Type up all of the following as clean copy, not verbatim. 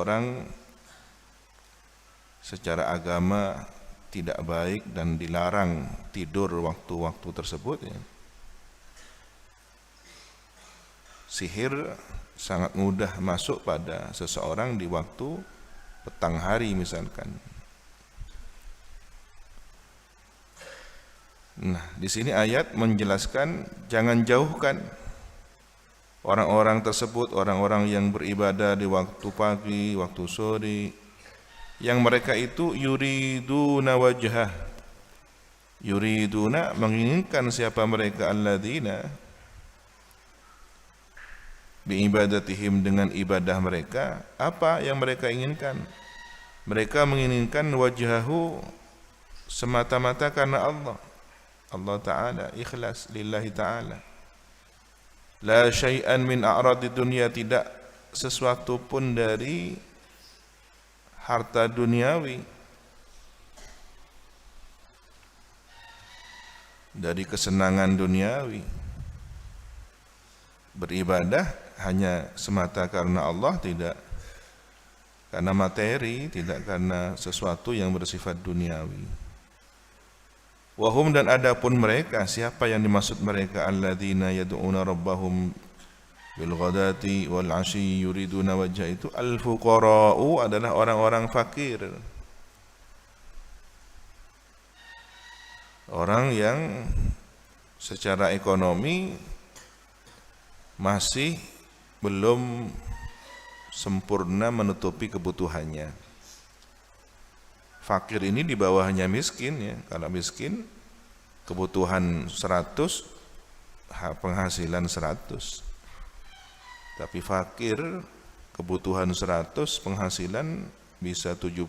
orang secara agama tidak baik dan dilarang tidur waktu-waktu tersebut ya. Sihir sangat mudah masuk pada seseorang di waktu petang hari misalkan. Nah, di sini ayat menjelaskan jangan jauhkan orang-orang tersebut, orang-orang yang beribadah di waktu pagi, waktu sore, yang mereka itu yuriduna wajhah. Yuriduna menginginkan siapa mereka, alladzina biibadatihim dengan ibadah mereka. Apa yang mereka inginkan? Mereka menginginkan wajhahu semata-mata karena Allah. Allah Ta'ala, ikhlas lillahi Ta'ala. La syai'an min a'radi dunia, tidak sesuatu pun dari harta duniawi, dari kesenangan duniawi. Beribadah hanya semata karena Allah, tidak karena materi, tidak karena sesuatu yang bersifat duniawi. Wahum, dan adapun mereka, siapa yang dimaksud mereka? Alladzina yad'una rabbahum bil ghadati wal 'ashyi yuriduna wajha, itu al fuqara'u adalah orang-orang fakir. Orang yang secara ekonomi masih belum sempurna menutupi kebutuhannya. Fakir ini di bawahnya miskin ya. Kalau miskin kebutuhan 100, penghasilan 100. Tapi fakir kebutuhan 100, penghasilan bisa 70,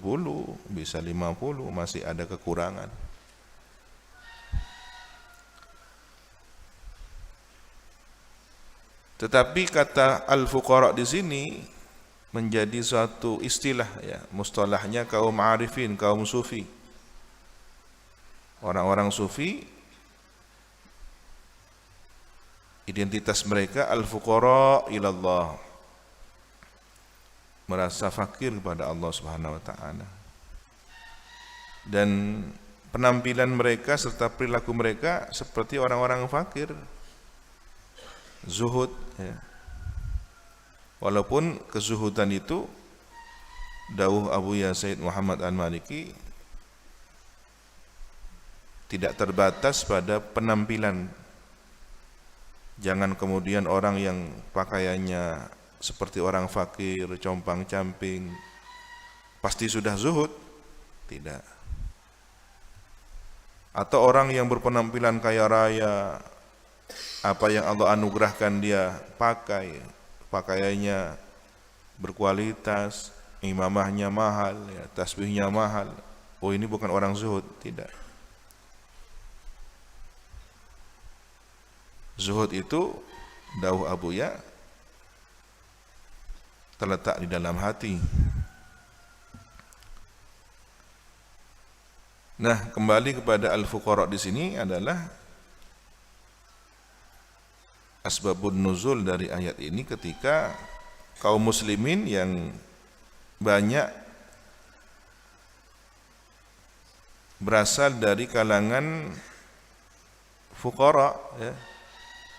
bisa 50, masih ada kekurangan. Tetapi kata al-fuqara di sini menjadi suatu istilah ya, mustalahnya kaum arifin, kaum sufi. Orang-orang sufi identitas mereka al-fuqara ilallah, merasa fakir kepada Allah Subhanahu wa taala. Dan penampilan mereka serta perilaku mereka seperti orang-orang fakir. Zuhud ya. Walaupun kezuhudan itu, dawuh Abu Yazid Muhammad Al-Maliki, tidak terbatas pada penampilan. Jangan kemudian orang yang pakaiannya seperti orang fakir, compang-camping, pasti sudah zuhud. Tidak. Atau orang yang berpenampilan kaya raya, apa yang Allah anugerahkan dia pakai, pakaiannya berkualitas, imamahnya mahal, ya, tasbihnya mahal. Oh, ini bukan orang zuhud, tidak. Zuhud itu, dawuh Abu Ya, terletak di dalam hati. Nah, kembali kepada al-fuqara di sini adalah asbabun nuzul dari ayat ini, ketika kaum muslimin yang banyak berasal dari kalangan fuqara ya.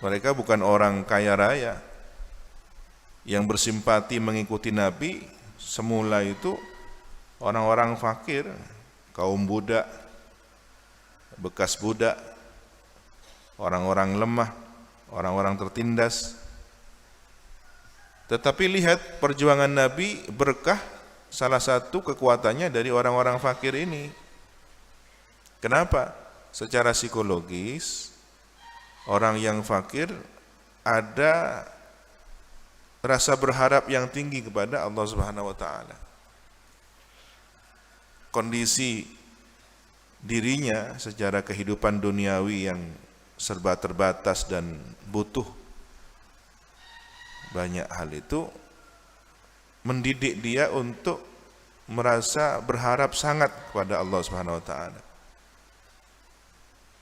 Mereka bukan orang kaya raya yang bersimpati mengikuti Nabi. Semula itu orang-orang fakir, kaum budak, bekas budak, orang-orang lemah, orang-orang tertindas. Tetapi lihat perjuangan Nabi, berkah salah satu kekuatannya dari orang-orang fakir ini. Kenapa? Secara psikologis, orang yang fakir ada rasa berharap yang tinggi kepada Allah Subhanahu wa taala. Kondisi dirinya secara kehidupan duniawi yang serba terbatas dan butuh banyak hal itu mendidik dia untuk merasa berharap sangat kepada Allah Subhanahu wa taala.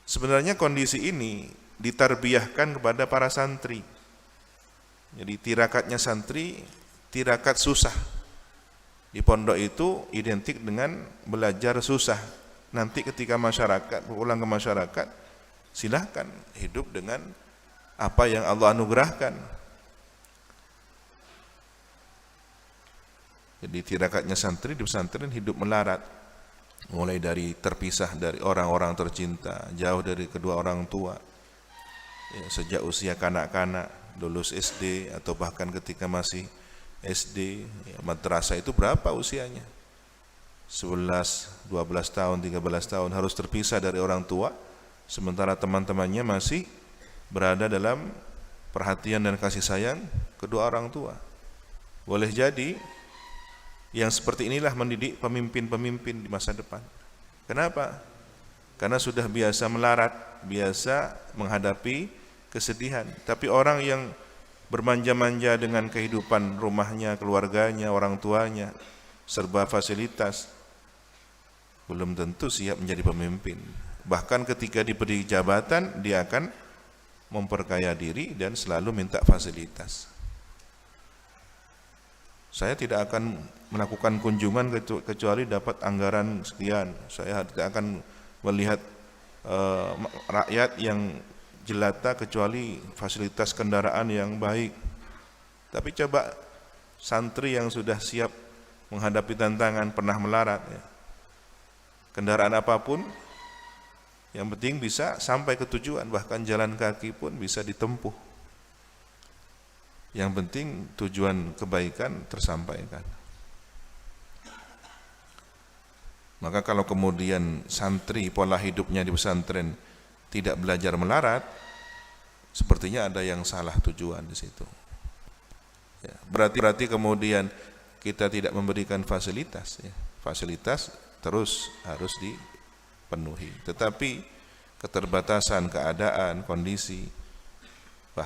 Sebenarnya kondisi ini ditarbiyahkan kepada para santri. Jadi tirakatnya santri tirakat susah. Di pondok itu identik dengan belajar susah. Nanti ketika masyarakat, pulang ke masyarakat, silahkan hidup dengan apa yang Allah anugerahkan. Jadi tirakatnya santri di pesantren hidup melarat. Mulai dari terpisah dari orang-orang tercinta, jauh dari kedua orang tua. Ya, sejak usia kanak-kanak, lulus SD atau bahkan ketika masih SD, ya, madrasah itu berapa usianya? 11, 12 tahun, 13 tahun harus terpisah dari orang tua, sementara teman-temannya masih berada dalam perhatian dan kasih sayang kedua orang tua. Boleh jadi yang seperti inilah mendidik pemimpin-pemimpin di masa depan. Kenapa? Karena sudah biasa melarat, biasa menghadapi kesedihan. Tapi orang yang bermanja-manja dengan kehidupan rumahnya, keluarganya, orang tuanya, serba fasilitas, belum tentu siap menjadi pemimpin. Bahkan ketika diberi jabatan, dia akan memperkaya diri dan selalu minta fasilitas. Saya tidak akan melakukan kunjungan kecuali dapat anggaran sekian. Saya tidak akan melihat rakyat yang jelata kecuali fasilitas kendaraan yang baik. Tapi coba santri yang sudah siap menghadapi tantangan, pernah melarat, ya. Kendaraan apapun, yang penting bisa sampai ke tujuan, bahkan jalan kaki pun bisa ditempuh. Yang penting tujuan kebaikan tersampaikan. Maka kalau kemudian santri pola hidupnya di pesantren tidak belajar melarat, sepertinya ada yang salah tujuan di situ. Ya, berarti kemudian kita tidak memberikan fasilitas. Ya. Fasilitas terus harus dipenuhi. Tetapi keterbatasan keadaan, kondisi,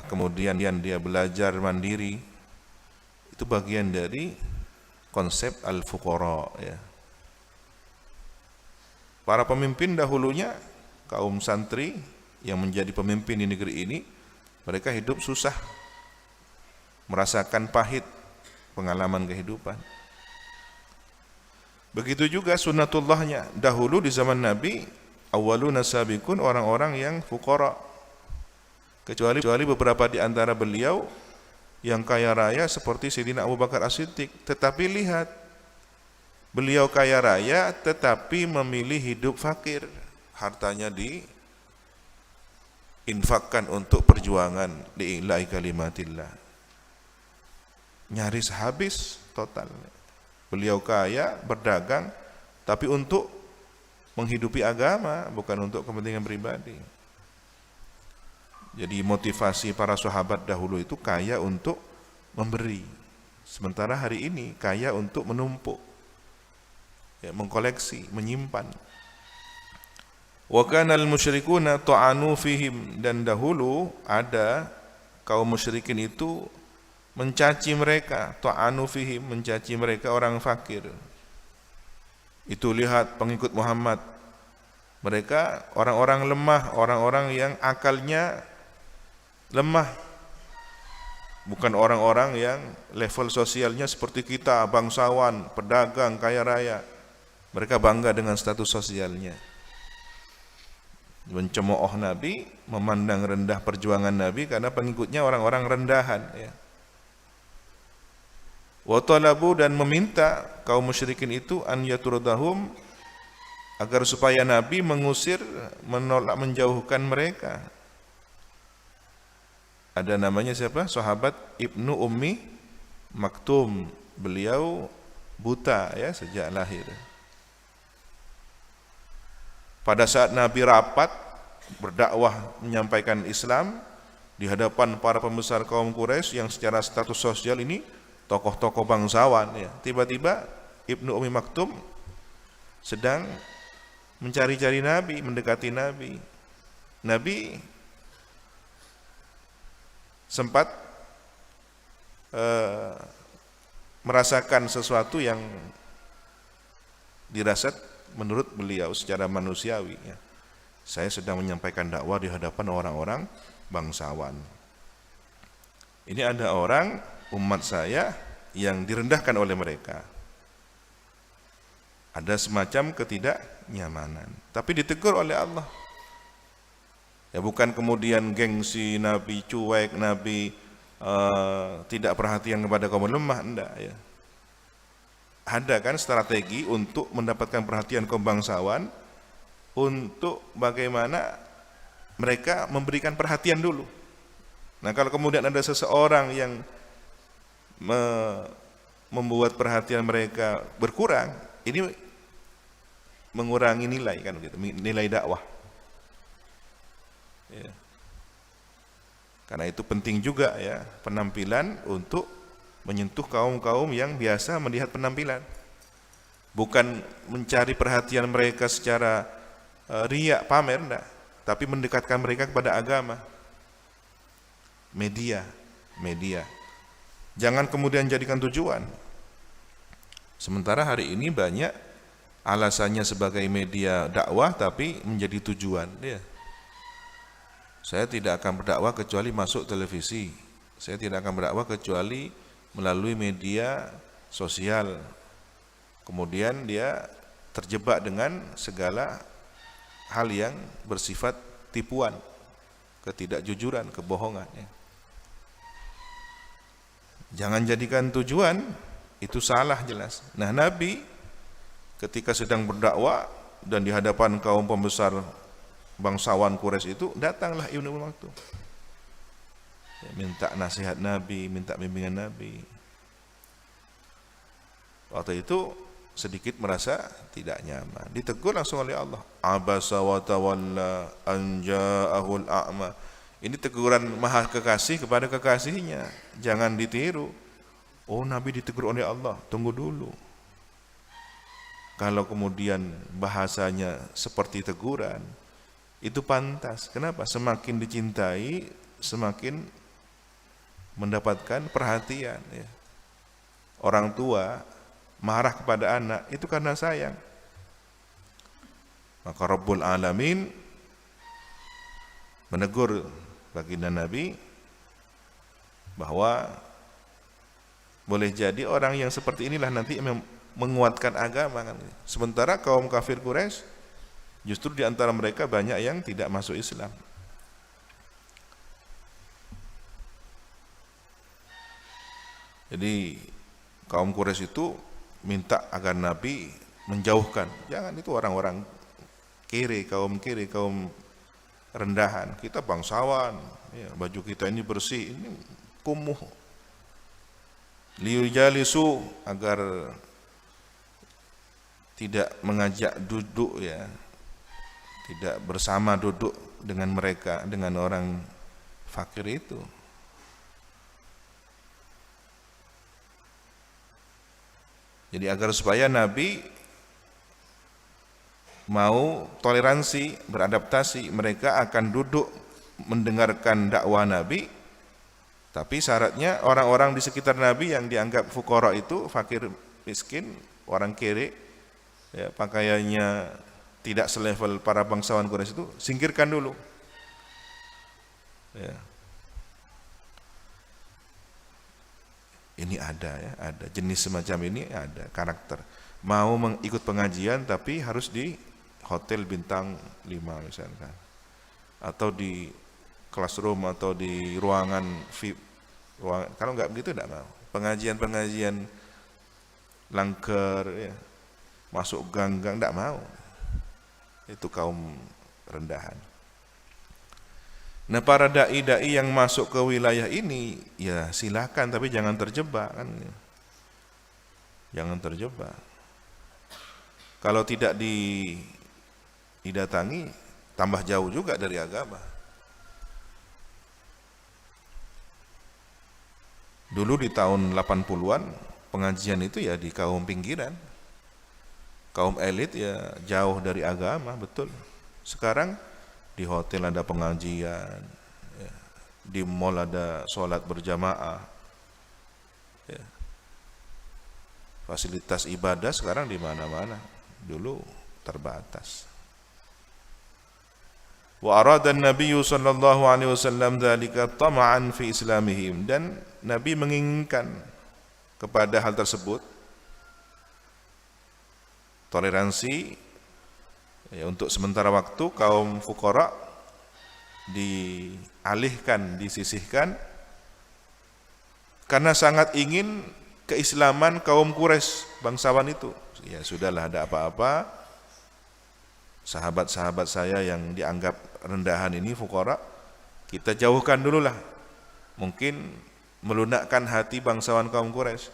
kemudian dia belajar mandiri, itu bagian dari konsep al-fuqara. Ya. Para pemimpin dahulunya, kaum santri yang menjadi pemimpin di negeri ini, mereka hidup susah, merasakan pahit pengalaman kehidupan. Begitu juga sunnatullahnya. Dahulu di zaman Nabi, awwaluna sabiqun, orang-orang yang fuqara. Kecuali beberapa di antara beliau yang kaya raya seperti Sayyidina Abu Bakar As-Siddiq. Tetapi lihat, beliau kaya raya tetapi memilih hidup fakir. Hartanya diinfakkan untuk perjuangan li'ila'i kalimatillah. Nyaris habis total. Beliau kaya, berdagang, tapi untuk menghidupi agama, bukan untuk kepentingan pribadi. Jadi motivasi para sahabat dahulu itu kaya untuk memberi. Sementara hari ini kaya untuk menumpuk, ya, mengkoleksi, menyimpan. Wa kanal musyrikuna ta'anu fihim, dan dahulu ada kaum musyrikin itu mencaci mereka, ta'anu fihim, mencaci mereka orang fakir. Itu lihat pengikut Muhammad, mereka orang-orang lemah, orang-orang yang akalnya lemah, bukan orang-orang yang level sosialnya seperti kita, bangsawan, pedagang, kaya raya. Mereka bangga dengan status sosialnya, mencemooh Nabi, memandang rendah perjuangan Nabi karena pengikutnya orang-orang rendahan, ya. Wa talabu, dan meminta kaum musyrikin itu an yaturdahum, agar supaya Nabi mengusir, menolak, menjauhkan mereka. Ada namanya siapa? Sahabat Ibnu Ummi Maktum. Beliau buta, ya, sejak lahir. Pada saat Nabi rapat berdakwah menyampaikan Islam di hadapan para pembesar kaum Quraisy yang secara status sosial ini tokoh-tokoh bangsawan, ya. Tiba-tiba Ibnu Ummi Maktum sedang mencari-cari Nabi, mendekati Nabi. Nabi sempat merasakan sesuatu yang dirasa menurut beliau secara manusiawi, ya. Saya sedang menyampaikan dakwah di hadapan orang-orang bangsawan. Ini ada orang umat saya yang direndahkan oleh mereka. Ada semacam ketidaknyamanan, tapi ditegur oleh Allah. Ya bukan kemudian gengsi, Nabi cuek, Nabi tidak perhatian kepada kaum lemah, enggak ya. Ada kan strategi untuk mendapatkan perhatian kaum bangsawan, untuk bagaimana mereka memberikan perhatian dulu. Nah kalau kemudian ada seseorang yang membuat perhatian mereka berkurang, ini mengurangi nilai kan gitu, nilai dakwah. Ya. Karena itu penting juga ya penampilan untuk menyentuh kaum-kaum yang biasa melihat penampilan. Bukan mencari perhatian mereka secara riak, pamer, enggak, tapi mendekatkan mereka kepada agama. Media. Jangan kemudian jadikan tujuan. Sementara hari ini banyak alasannya sebagai media dakwah tapi menjadi tujuan. Ya. Saya tidak akan berdakwah kecuali masuk televisi. Saya tidak akan berdakwah kecuali melalui media sosial. Kemudian dia terjebak dengan segala hal yang bersifat tipuan, ketidakjujuran, kebohongan. Ya. Jangan jadikan tujuan, itu salah jelas. Nah Nabi ketika sedang berdakwah dan di hadapan kaum pembesar bangsawan Quraisy itu, datanglah Ibnu Maktum. Minta nasihat Nabi, minta bimbingan Nabi. Waktu itu sedikit merasa tidak nyaman, ditegur langsung oleh Allah. Abasa wa tawalla an ja'ahul a'ma. Ini teguran maha kekasih kepada kekasihnya, jangan ditiru. Oh Nabi ditegur oleh Allah, tunggu dulu. Kalau kemudian bahasanya seperti teguran, itu pantas. Kenapa? Semakin dicintai, semakin mendapatkan perhatian. Ya. Orang tua marah kepada anak itu karena sayang. Maka Rabbul Alamin menegur baginda Nabi bahwa boleh jadi orang yang seperti inilah nanti menguatkan agama kan. Sementara kaum kafir Quraisy justru di antara mereka banyak yang tidak masuk Islam. Jadi kaum Quraisy itu minta agar Nabi menjauhkan. Jangan, itu orang-orang kiri, kaum rendahan. Kita bangsawan, ya, baju kita ini bersih, ini kumuh. Liyujalisu, agar tidak mengajak duduk ya, tidak bersama duduk dengan mereka, dengan orang fakir itu. Jadi agar supaya Nabi mau toleransi, beradaptasi, mereka akan duduk mendengarkan dakwah Nabi, tapi syaratnya orang-orang di sekitar Nabi yang dianggap fuqara itu, fakir miskin, orang kere, ya, pakaiannya tidak selevel para bangsawan Quraisy itu, singkirkan dulu. Ya. Ini ada ya, ada jenis semacam ini, ada karakter. Mau ikut pengajian tapi harus di hotel bintang 5 misalkan, atau di classroom atau di ruangan VIP. Kalau nggak begitu tidak mau. Pengajian langker ya, masuk gang-gang tidak mau. Itu kaum rendahan. Nah para dai-dai yang masuk ke wilayah ini ya silakan, tapi jangan terjebak kan. Jangan terjebak. Kalau tidak didatangi, tambah jauh juga dari agama. Dulu di tahun 80-an pengajian itu ya di kaum pinggiran. Kaum elit ya jauh dari agama, betul. Sekarang di hotel ada pengajian, ya. Di mall ada sholat berjamaah, ya. Fasilitas ibadah sekarang di mana-mana, dulu terbatas. Wa arada an-nabiy sallallahu alaihi wasallam dzalika tama'an fi islamihim, dan Nabi menginginkan kepada hal tersebut, toleransi ya, untuk sementara waktu kaum fuqara dialihkan, disisihkan karena sangat ingin keislaman kaum Quraisy, bangsawan itu. Ya sudahlah, ada apa-apa, sahabat-sahabat saya yang dianggap rendahan ini fuqara, kita jauhkan dululah, mungkin melunakkan hati bangsawan kaum Quraisy.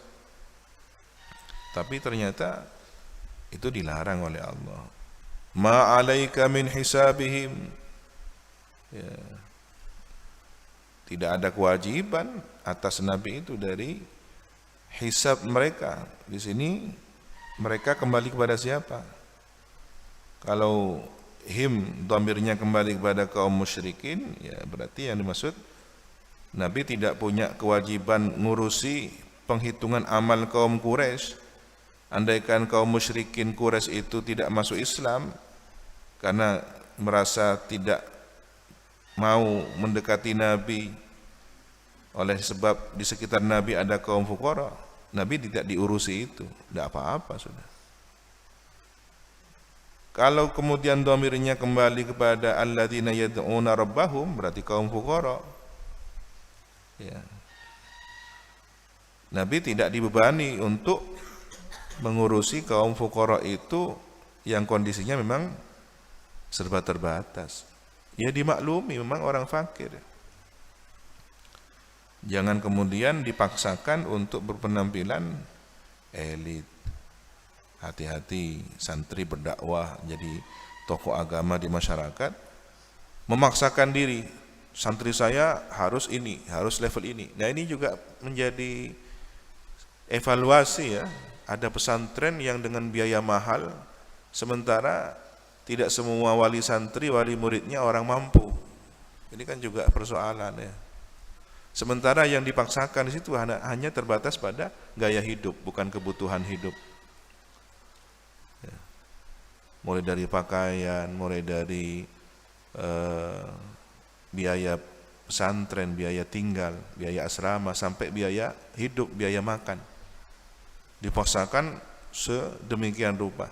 Tapi ternyata itu dilarang oleh Allah. Ma 'alaika min hisabihim. Ya. Tidak ada kewajiban atas Nabi itu dari hisab mereka. Di sini mereka kembali kepada siapa? Kalau him dhamirnya kembali kepada kaum musyrikin, ya berarti yang dimaksud Nabi tidak punya kewajiban ngurusi penghitungan amal kaum Quraisy. Andaikan kaum musyrikin Quraisy itu tidak masuk Islam karena merasa tidak mau mendekati Nabi, oleh sebab di sekitar Nabi ada kaum fuqara, Nabi tidak diurusi itu, tidak apa-apa sudah. Kalau kemudian dhamirnya kembali kepada alladzina yad'una rabbahum, berarti kaum fuqara. Ya. Nabi tidak dibebani untuk mengurusi kaum fuqara itu yang kondisinya memang serba terbatas. Ya dimaklumi memang orang fakir. Jangan kemudian dipaksakan untuk berpenampilan elit. Hati-hati santri berdakwah jadi tokoh agama di masyarakat, memaksakan diri, santri saya harus ini, harus level ini. Nah ini juga menjadi evaluasi ya. Ada pesantren yang dengan biaya mahal, sementara tidak semua wali santri, wali muridnya orang mampu. Ini kan juga persoalan ya. Sementara yang dipaksakan di situ hanya terbatas pada gaya hidup, bukan kebutuhan hidup. Ya. Mulai dari pakaian, mulai dari biaya pesantren, biaya tinggal, biaya asrama, sampai biaya hidup, biaya makan. Dipaksakan sedemikian rupa.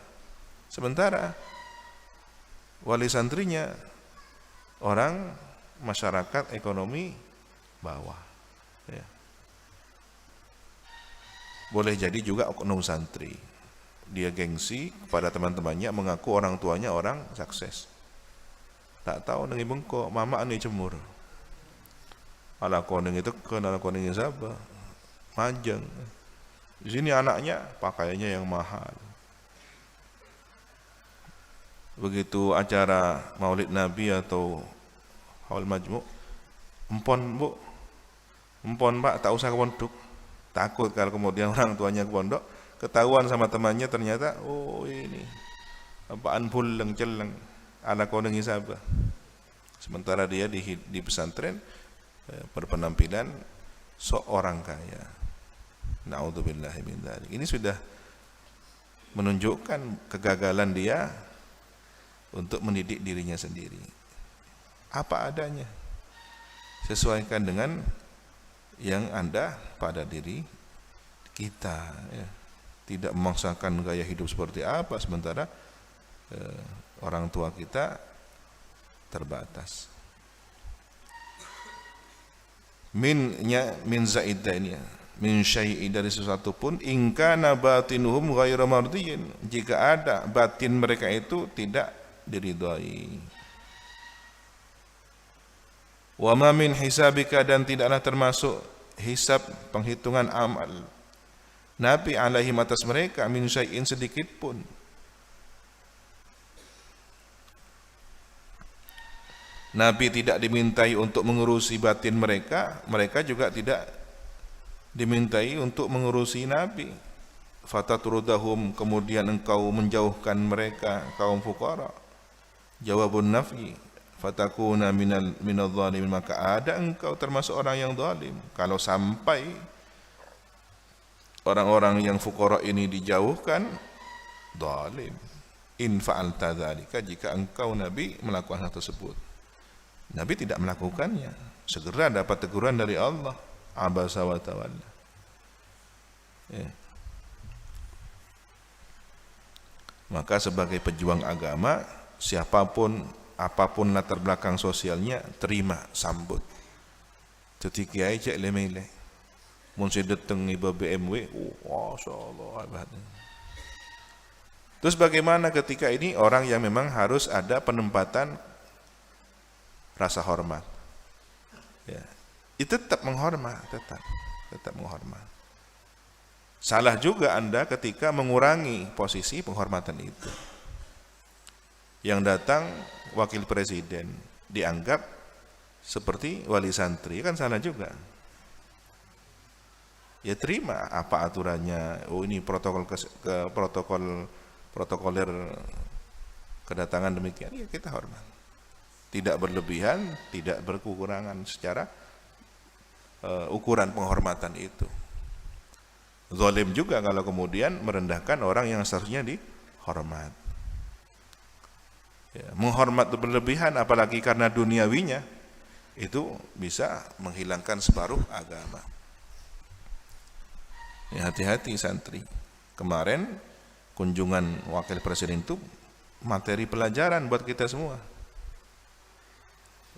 Sementara wali santrinya orang masyarakat ekonomi bawah. Ya. Boleh jadi juga oknum santri. Dia gengsi kepada teman-temannya, mengaku orang tuanya orang sukses. Tak tahu nengi bengkok, mama ane cemur. Ala koning itu kenal koningnya siapa? Majeng. Di sini anaknya pakaiannya yang mahal. Begitu acara Maulid Nabi atau Haul Majmu', empon bu, empon pak, tak usah ke pondok. Takut kalau kemudian orang tuanya ke pondok, ketahuan sama temannya ternyata, oh ini apaan pulang celeng, ala koneng isabah. Sementara dia di pesantren berpenampilan seorang kaya. Na'udzubillahi min dzalik. Ini sudah menunjukkan kegagalan dia untuk mendidik dirinya sendiri. Apa adanya. Sesuaikan dengan yang ada pada diri kita ya. Tidak memaksakan gaya hidup seperti apa sementara orang tua kita terbatas. Min zaidah ini ya. Min syai'i, dari sesuatu pun, in kana batinuhum ghairu mardiyin, jika ada batin mereka itu tidak diridhai. Wa ma min hisabika, dan tidaklah termasuk hisab penghitungan amal Nabi alaihi atas mereka min syai'in sedikit pun. Nabi tidak dimintai untuk mengurusi batin mereka, mereka juga tidak dimintai untuk mengurusi Nabi. Fatatrudahum, kemudian engkau menjauhkan mereka kaum fuqara. Jawabun nafi, fatakuna minal zalimin, maka ada engkau termasuk orang yang zalim. Kalau sampai orang-orang yang fuqara ini dijauhkan, zalim. In fa'alta dzalika, jika engkau Nabi melakukan hal tersebut. Nabi tidak melakukannya, segera dapat teguran dari Allah. Abasa wa tawalla. Ya. Maka sebagai pejuang agama, siapapun, apapun latar belakang sosialnya, terima, sambut. Jadi kiai cek lemele. Mun si dateng iba BMW, masyaallah. Terus bagaimana ketika ini orang yang memang harus ada penempatan rasa hormat? Ya, itu tetap menghormat, tetap menghormat. Salah juga Anda ketika mengurangi posisi penghormatan itu. Yang datang wakil presiden dianggap seperti wali santri, kan salah juga. Ya terima apa aturannya. Oh ini protokoler kedatangan demikian. Ya kita hormat. Tidak berlebihan, tidak berkekurangan secara ukuran penghormatan itu. Zalim juga kalau kemudian merendahkan orang yang seharusnya dihormat. Ya, menghormat berlebihan apalagi karena duniawinya itu bisa menghilangkan separuh agama. Ya, hati-hati santri. Kemarin kunjungan wakil presiden itu materi pelajaran buat kita semua.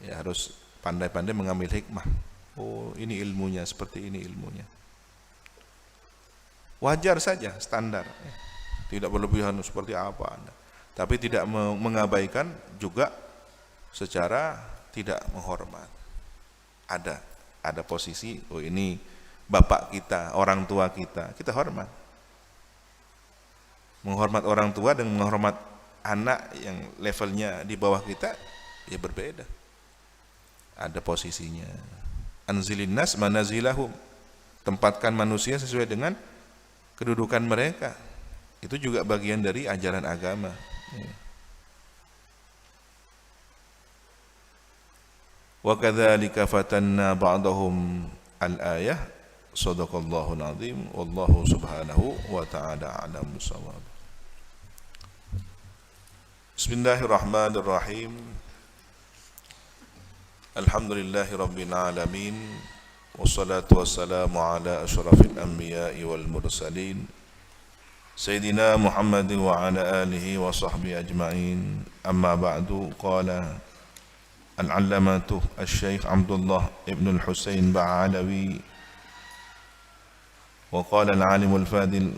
Ya harus pandai-pandai mengambil hikmah. Oh ini ilmunya, seperti ini ilmunya. Wajar saja, standar. Tidak berlebihan seperti apa Anda. Tapi tidak mengabaikan juga secara tidak menghormat. Ada posisi, oh ini bapak kita, orang tua kita hormat. Menghormat orang tua dan menghormat anak yang levelnya di bawah kita, ya berbeda. Ada posisinya. Anzilin nas manazilahum. Tempatkan manusia sesuai dengan kedudukan mereka. Itu juga bagian dari ajaran agama. Wa kadzalika fatanna ba'dahum al-ayah. Shadaqallahul azim. Wallahu subhanahu wa ta'ala a'lam bissawab. Bismillahirrahmanirrahim. Alhamdulillahi rabbil alamin. Wassalatu wassalamu ala asyrafil anbiya'i wal mursalin Sayyidina Muhammadin wa ala alihi wa sahbihi ajma'in. Amma ba'du. Qala al-allamatu al-syaykh Abdullah ibn al-Husayn Ba'alawi wa qala al-alim al-fadil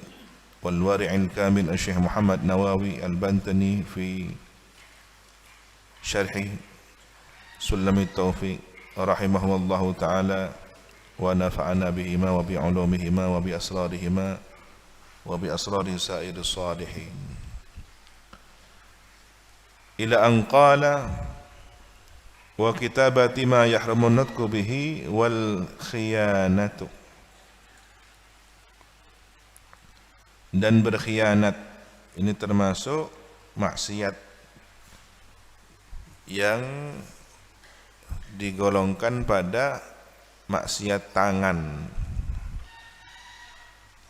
wal-wari' al-kamil al-syaykh Muhammad Nawawi al-Bantani fi syarhi Sulam al-Tawfiq rahimahullahu ta'ala wa nafa'ana bihima wa bi'ulumihima wa bi'asrarihima wa bi'asrari sa'ir salihin ila an qala wa kitabati ma yahramu natku bihi wal khiyanatu, dan berkhianat ini termasuk maksiat yang digolongkan pada maksiat tangan.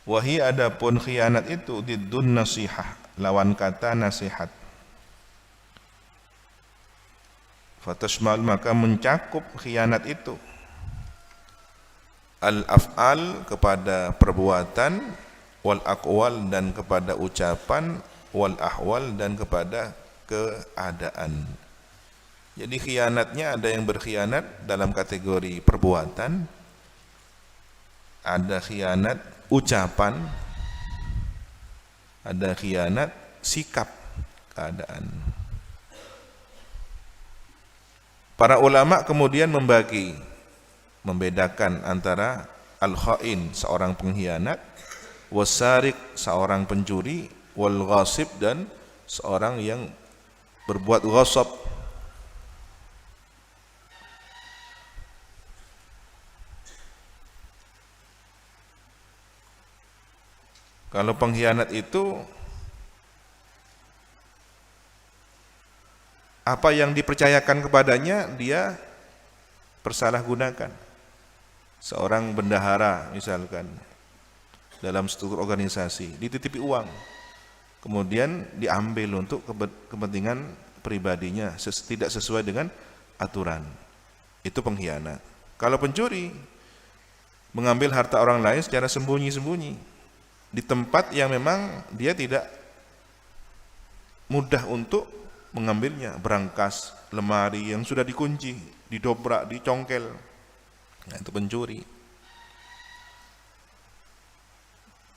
Wahi adapun khianat itu diddun nasihah, lawan kata nasihat. Fatashmal maka mencakup khianat itu al-af'al kepada perbuatan, wal aqwal dan kepada ucapan, wal ahwal dan kepada keadaan. Jadi khianatnya ada yang berkhianat dalam kategori perbuatan, ada khianat ucapan, ada khianat sikap keadaan. Para ulama kemudian membedakan antara al-khain, seorang pengkhianat, wasarik, seorang pencuri, wal ghasib, dan seorang yang berbuat ghasab. Kalau pengkhianat itu apa yang dipercayakan kepadanya dia persalahgunakan. Seorang bendahara misalkan dalam struktur organisasi dititipi uang, kemudian diambil untuk kepentingan pribadinya tidak sesuai dengan aturan. Itu pengkhianat. Kalau pencuri mengambil harta orang lain secara sembunyi-sembunyi di tempat yang memang dia tidak mudah untuk mengambilnya, berangkas lemari yang sudah dikunci, didobrak, dicongkel. Nah, itu pencuri.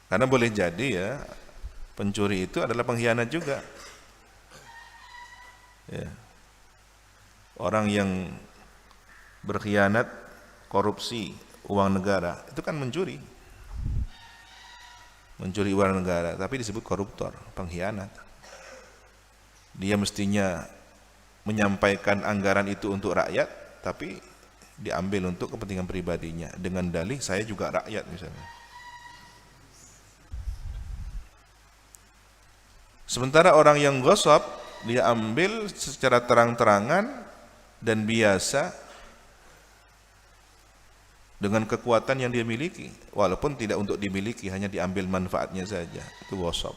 Karena boleh jadi ya, pencuri itu adalah pengkhianat juga. Ya. Orang yang berkhianat, korupsi uang negara, itu kan mencuri. Mencuri uang negara, tapi disebut koruptor, pengkhianat. Dia mestinya menyampaikan anggaran itu untuk rakyat, tapi diambil untuk kepentingan pribadinya dengan dalih saya juga rakyat misalnya. Sementara orang yang ghasab, dia ambil secara terang-terangan dan biasa dengan kekuatan yang dia miliki, walaupun tidak untuk dimiliki, hanya diambil manfaatnya saja. Itu ghasab.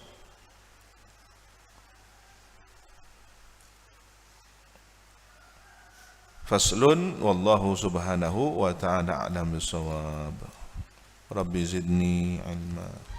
Faslun wallahu subhanahu wa ta'ala a'lam bissawab. Rabbi zidni ilma.